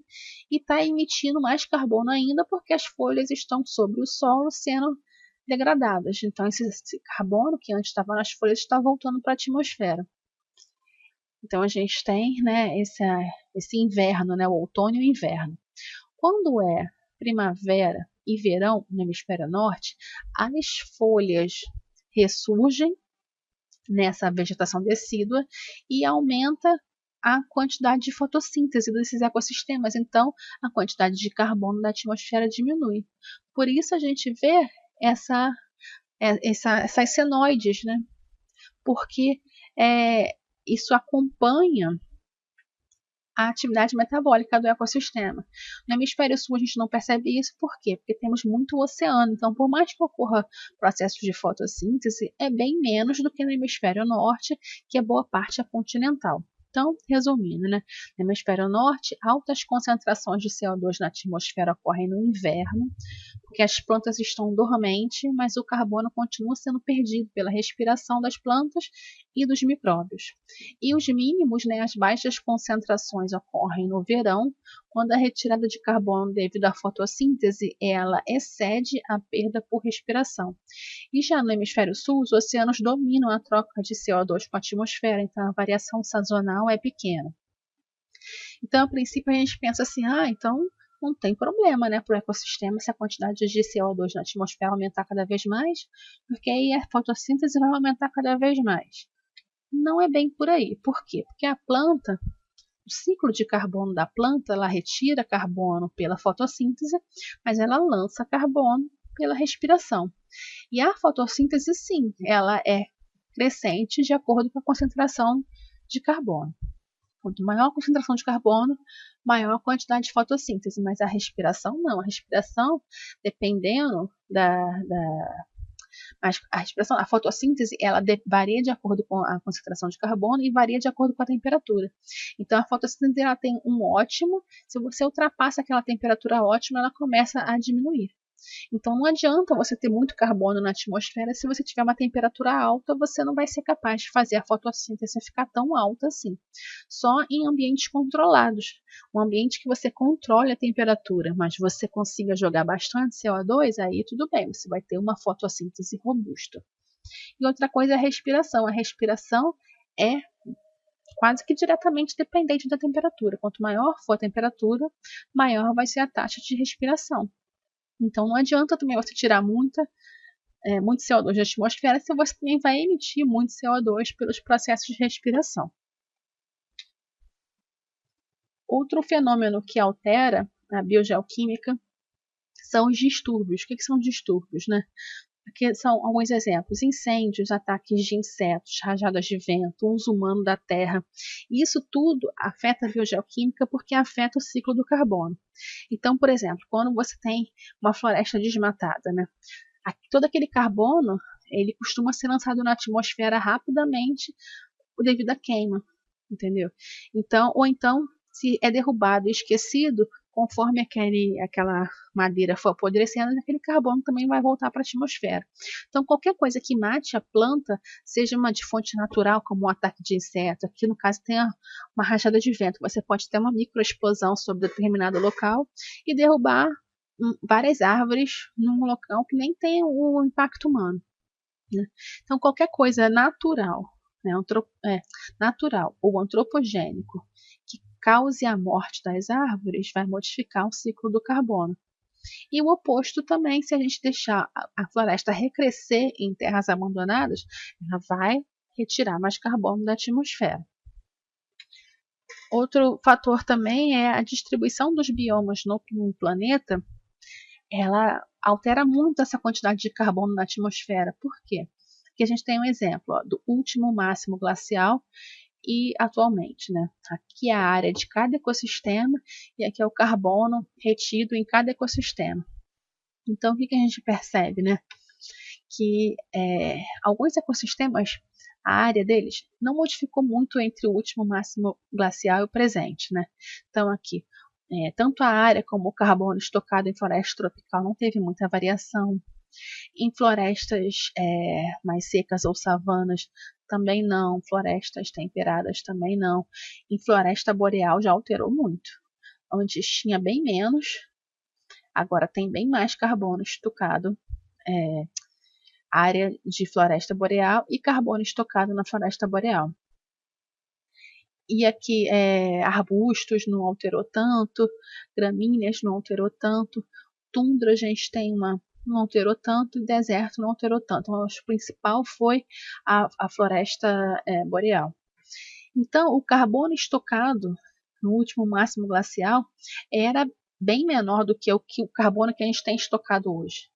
e está emitindo mais carbono ainda porque as folhas estão sobre o solo sendo degradadas. Então, esse carbono que antes estava nas folhas está voltando para a atmosfera. Então, a gente tem, né, esse inverno, né, o outono e o inverno. Quando é primavera e verão no hemisfério norte, as folhas ressurgem nessa vegetação decídua e aumenta a quantidade de fotossíntese desses ecossistemas. Então, a quantidade de carbono da atmosfera diminui. Por isso a gente vê essas senoides, né? Porque isso acompanha a atividade metabólica do ecossistema. No hemisfério sul a gente não percebe isso, por quê? Porque temos muito oceano, então por mais que ocorra processo de fotossíntese, é bem menos do que no hemisfério norte, que é boa parte é continental. Então, resumindo, né? No hemisfério norte, altas concentrações de CO2 na atmosfera ocorrem no inverno, porque as plantas estão dormentes, mas o carbono continua sendo perdido pela respiração das plantas e dos micróbios. E os mínimos, né, as baixas concentrações ocorrem no verão, quando a retirada de carbono devido à fotossíntese ela excede a perda por respiração. E já no hemisfério sul, os oceanos dominam a troca de CO2 com a atmosfera, então a variação sazonal é pequena. Então, a princípio, a gente pensa assim, então não tem problema, né, para o ecossistema se a quantidade de CO2 na atmosfera aumentar cada vez mais, porque aí a fotossíntese vai aumentar cada vez mais. Não é bem por aí. Por quê? Porque a planta, o ciclo de carbono da planta, ela retira carbono pela fotossíntese, mas ela lança carbono pela respiração. E a fotossíntese, sim, ela é crescente de acordo com a concentração de carbono. Quanto maior a concentração de carbono, maior a quantidade de fotossíntese, mas a respiração não. A respiração, dependendo mas a fotossíntese, ela varia de acordo com a concentração de carbono e varia de acordo com a temperatura. Então, a fotossíntese ela tem um ótimo, se você ultrapassa aquela temperatura ótima, ela começa a diminuir. Então não adianta você ter muito carbono na atmosfera se você tiver uma temperatura alta, você não vai ser capaz de fazer a fotossíntese ficar tão alta assim. Só em ambientes controlados. Um ambiente que você controle a temperatura, mas você consiga jogar bastante CO2, aí tudo bem, você vai ter uma fotossíntese robusta. E outra coisa é a respiração. A respiração é quase que diretamente dependente da temperatura. Quanto maior for a temperatura, maior vai ser a taxa de respiração. Então não adianta também você tirar muito CO2 da atmosfera se você também vai emitir muito CO2 pelos processos de respiração. Outro fenômeno que altera a biogeoquímica são os distúrbios. O que são distúrbios, né? Aqui são alguns exemplos: incêndios, ataques de insetos, rajadas de vento, uso humano da terra. Isso tudo afeta a biogeoquímica porque afeta o ciclo do carbono. Então, por exemplo, quando você tem uma floresta desmatada, né, todo aquele carbono ele costuma ser lançado na atmosfera rapidamente devido à queima, entendeu? Então, ou então, se é derrubado e esquecido, conforme aquela madeira for apodrecendo, aquele carbono também vai voltar para a atmosfera. Então, qualquer coisa que mate a planta, seja uma de fonte natural, como um ataque de inseto, aqui no caso tem uma rajada de vento, você pode ter uma microexplosão sobre determinado local e derrubar várias árvores num local que nem tem o impacto humano. Né? Então, qualquer coisa natural, né, natural ou antropogênico que cause a morte das árvores vai modificar o ciclo do carbono. E o oposto também, se a gente deixar a floresta recrescer em terras abandonadas, ela vai retirar mais carbono da atmosfera. Outro fator também é a distribuição dos biomas no planeta. Ela altera muito essa quantidade de carbono na atmosfera. Por quê? Porque a gente tem um exemplo do último máximo glacial e atualmente, né? Aqui é a área de cada ecossistema e aqui é o carbono retido em cada ecossistema. Então, o que a gente percebe, né? Que alguns ecossistemas, a área deles não modificou muito entre o último máximo glacial e o presente, né? Então, aqui, tanto a área como o carbono estocado em floresta tropical não teve muita variação. Em florestas mais secas ou savanas também não, florestas temperadas também não. Em floresta boreal já alterou muito. Antes tinha bem menos, agora tem bem mais carbono estocado, área de floresta boreal e carbono estocado na floresta boreal. E aqui arbustos não alterou tanto, gramíneas não alterou tanto, tundra a gente tem não alterou tanto, e deserto não alterou tanto. Então, o principal foi a floresta boreal. Então, o carbono estocado no último máximo glacial era bem menor do que o carbono que a gente tem estocado hoje.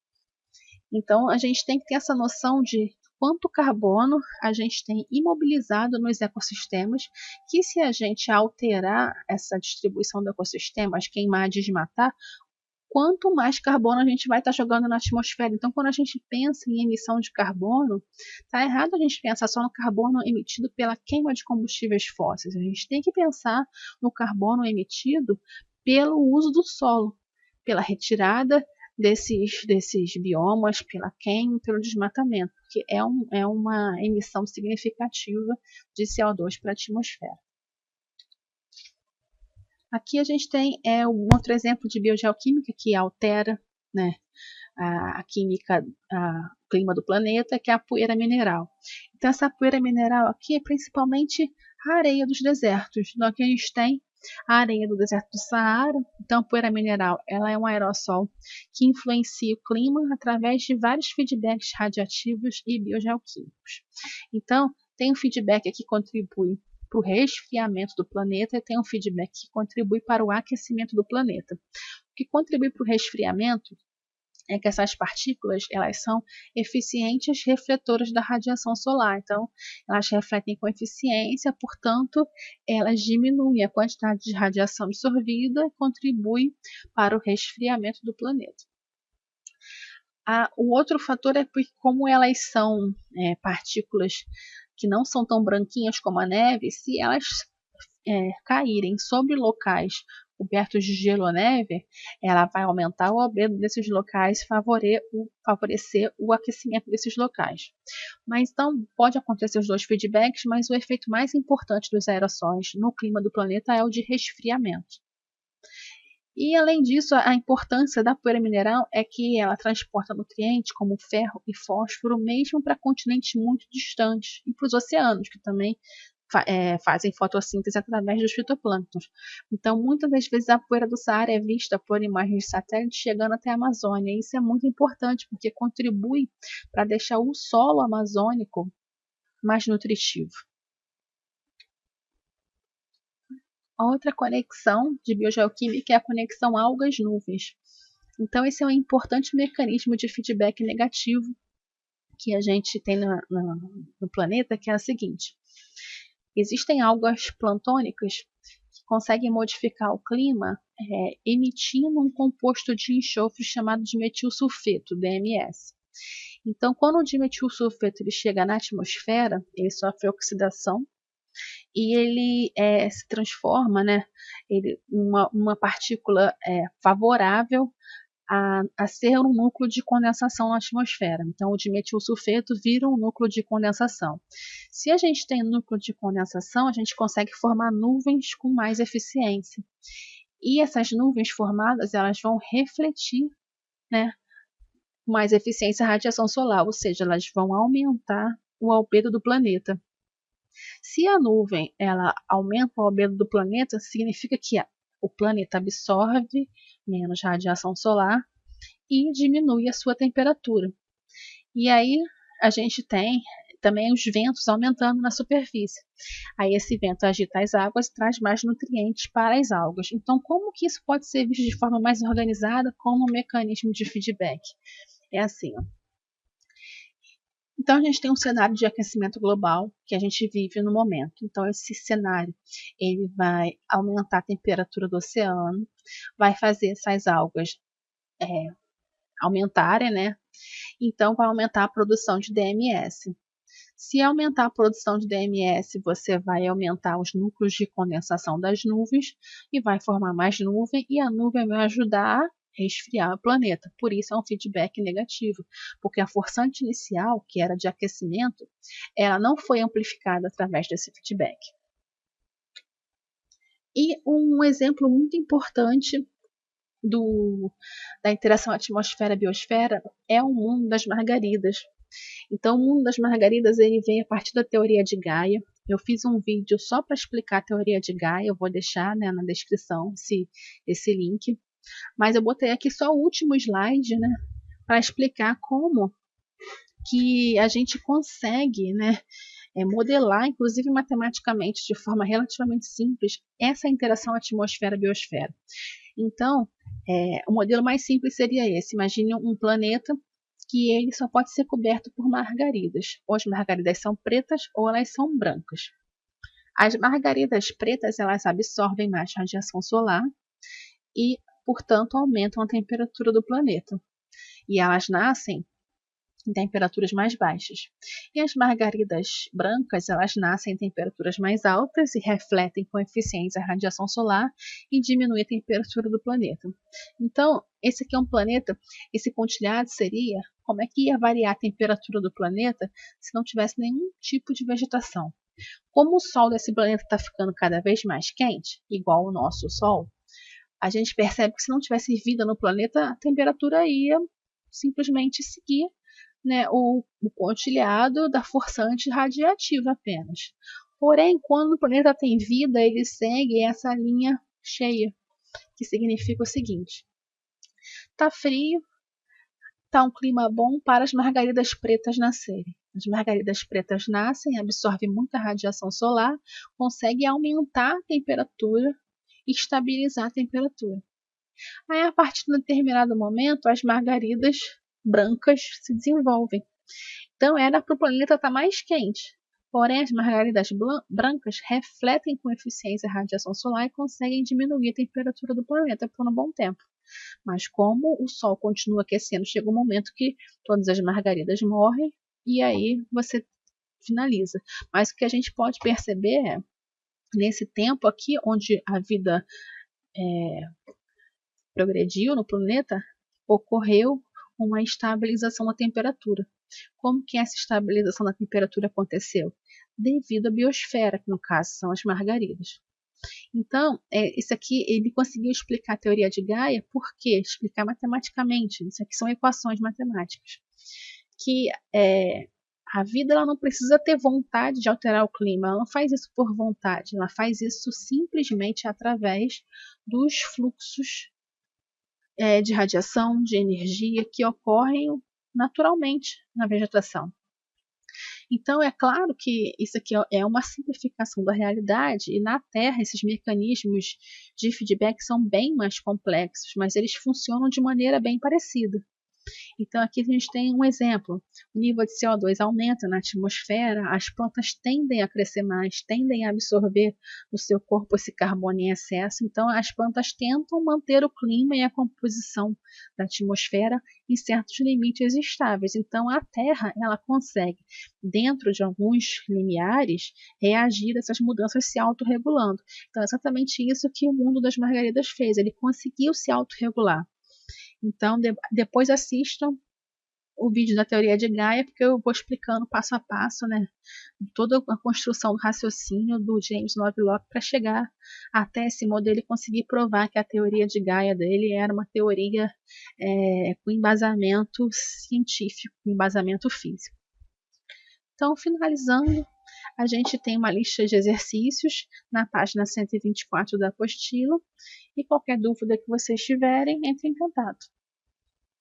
Então, a gente tem que ter essa noção de quanto carbono a gente tem imobilizado nos ecossistemas, que se a gente alterar essa distribuição do ecossistema, queimar, desmatar, quanto mais carbono a gente vai estar jogando na atmosfera. Então, quando a gente pensa em emissão de carbono, está errado a gente pensar só no carbono emitido pela queima de combustíveis fósseis. A gente tem que pensar no carbono emitido pelo uso do solo, pela retirada desses biomas, pela queima, pelo desmatamento, porque é uma emissão significativa de CO2 para a atmosfera. Aqui a gente tem um outro exemplo de biogeoquímica que altera, né, a química, o clima do planeta, que é a poeira mineral. Então, essa poeira mineral aqui é principalmente a areia dos desertos. Então, aqui a gente tem a areia do deserto do Saara. Então, a poeira mineral ela é um aerossol que influencia o clima através de vários feedbacks radiativos e biogeoquímicos. Então, tem um feedback que contribui para o resfriamento do planeta e tem um feedback que contribui para o aquecimento do planeta. O que contribui para o resfriamento é que essas partículas elas são eficientes refletoras da radiação solar. Então, elas refletem com eficiência, portanto, elas diminuem a quantidade de radiação absorvida e contribuem para o resfriamento do planeta. O outro fator é porque, como elas são partículas que não são tão branquinhas como a neve, se elas caírem sobre locais cobertos de gelo ou neve, ela vai aumentar o albedo desses locais e favorecer o aquecimento desses locais. Mas então pode acontecer os dois feedbacks, mas o efeito mais importante dos aerossóis no clima do planeta é o de resfriamento. E além disso, a importância da poeira mineral é que ela transporta nutrientes como ferro e fósforo mesmo para continentes muito distantes e para os oceanos, que também fazem fotossíntese através dos fitoplânctons. Então, muitas das vezes a poeira do Saara é vista por imagens de satélite chegando até a Amazônia. E isso é muito importante porque contribui para deixar o solo amazônico mais nutritivo. A outra conexão de biogeoquímica é a conexão algas-nuvens. Então, esse é um importante mecanismo de feedback negativo que a gente tem no planeta, que é a seguinte. Existem algas plantônicas que conseguem modificar o clima emitindo um composto de enxofre chamado de metilsulfeto, DMS. Então, quando o dimetilsulfeto ele chega na atmosfera, ele sofre oxidação e ele se transforma, uma partícula favorável a ser um núcleo de condensação na atmosfera. Então, o dimetilsulfeto vira um núcleo de condensação. Se a gente tem núcleo de condensação, a gente consegue formar nuvens com mais eficiência. E essas nuvens formadas, elas vão refletir, com mais eficiência a radiação solar, ou seja, elas vão aumentar o albedo do planeta. Se a nuvem ela aumenta o albedo do planeta, significa que o planeta absorve menos radiação solar e diminui a sua temperatura. E aí a gente tem também os ventos aumentando na superfície. Aí esse vento agita as águas e traz mais nutrientes para as algas. Então, como que isso pode ser visto de forma mais organizada como um mecanismo de feedback? É assim, ó. Então, a gente tem um cenário de aquecimento global que a gente vive no momento. Então, esse cenário ele vai aumentar a temperatura do oceano, vai fazer essas algas aumentarem, Então, vai aumentar a produção de DMS. Se aumentar a produção de DMS, você vai aumentar os núcleos de condensação das nuvens e vai formar mais nuvem, e a nuvem vai ajudar a resfriar o planeta. Por isso é um feedback negativo, porque a forçante inicial, que era de aquecimento, ela não foi amplificada através desse feedback. E um exemplo muito importante da interação atmosfera-biosfera é o mundo das margaridas. Então, o mundo das margaridas ele vem a partir da teoria de Gaia. Eu fiz um vídeo só para explicar a teoria de Gaia, eu vou deixar na descrição esse link. Mas eu botei aqui só o último slide, para explicar como que a gente consegue, modelar, inclusive matematicamente, de forma relativamente simples, essa interação atmosfera-biosfera. Então, o modelo mais simples seria esse. Imagine um planeta que ele só pode ser coberto por margaridas. Ou as margaridas são pretas ou elas são brancas. As margaridas pretas, elas absorvem mais radiação solar e, portanto, aumentam a temperatura do planeta. E elas nascem em temperaturas mais baixas. E as margaridas brancas, elas nascem em temperaturas mais altas e refletem com eficiência a radiação solar e diminuem a temperatura do planeta. Então, esse aqui é um planeta, esse pontilhado seria como é que ia variar a temperatura do planeta se não tivesse nenhum tipo de vegetação. Como o Sol desse planeta está ficando cada vez mais quente, igual o nosso Sol, a gente percebe que se não tivesse vida no planeta, a temperatura ia simplesmente seguir, né, o pontilhado da força antirradiativa apenas. Porém, quando o planeta tem vida, ele segue essa linha cheia, que significa o seguinte: está frio, está um clima bom para as margaridas pretas nascerem. As margaridas pretas nascem, absorvem muita radiação solar, conseguem aumentar a temperatura e estabilizar a temperatura. Aí, a partir de um determinado momento, as margaridas brancas se desenvolvem. Então, era para o planeta estar mais quente. Porém, as margaridas brancas refletem com eficiência a radiação solar e conseguem diminuir a temperatura do planeta por um bom tempo. Mas como o Sol continua aquecendo, chega um momento que todas as margaridas morrem e aí você finaliza. Mas o que a gente pode perceber é, nesse tempo aqui, onde a vida progrediu no planeta, ocorreu uma estabilização da temperatura. Como que essa estabilização da temperatura aconteceu? Devido à biosfera, que no caso são as margaridas. Então, isso aqui ele conseguiu explicar a teoria de Gaia, por quê? Explicar matematicamente. Isso aqui são equações matemáticas. Que a vida ela não precisa ter vontade de alterar o clima, ela não faz isso por vontade, ela faz isso simplesmente através dos fluxos de radiação, de energia que ocorrem naturalmente na vegetação. Então, é claro que isso aqui é uma simplificação da realidade, e na Terra esses mecanismos de feedback são bem mais complexos, mas eles funcionam de maneira bem parecida. Então, aqui a gente tem um exemplo: o nível de CO2 aumenta na atmosfera, as plantas tendem a crescer mais, tendem a absorver no seu corpo esse carbono em excesso. Então, as plantas tentam manter o clima e a composição da atmosfera em certos limites estáveis. Então, a Terra ela consegue, dentro de alguns limiares, reagir a essas mudanças se autorregulando. Então, é exatamente isso que o mundo das margaridas fez. Ele conseguiu se autorregular. Então, depois assistam o vídeo da teoria de Gaia, porque eu vou explicando passo a passo, né, toda a construção do raciocínio do James Lovelock para chegar até esse modelo e conseguir provar que a teoria de Gaia dele era uma teoria com embasamento científico, embasamento físico. Então, finalizando, a gente tem uma lista de exercícios na página 124 da apostila, e qualquer dúvida que vocês tiverem, entre em contato.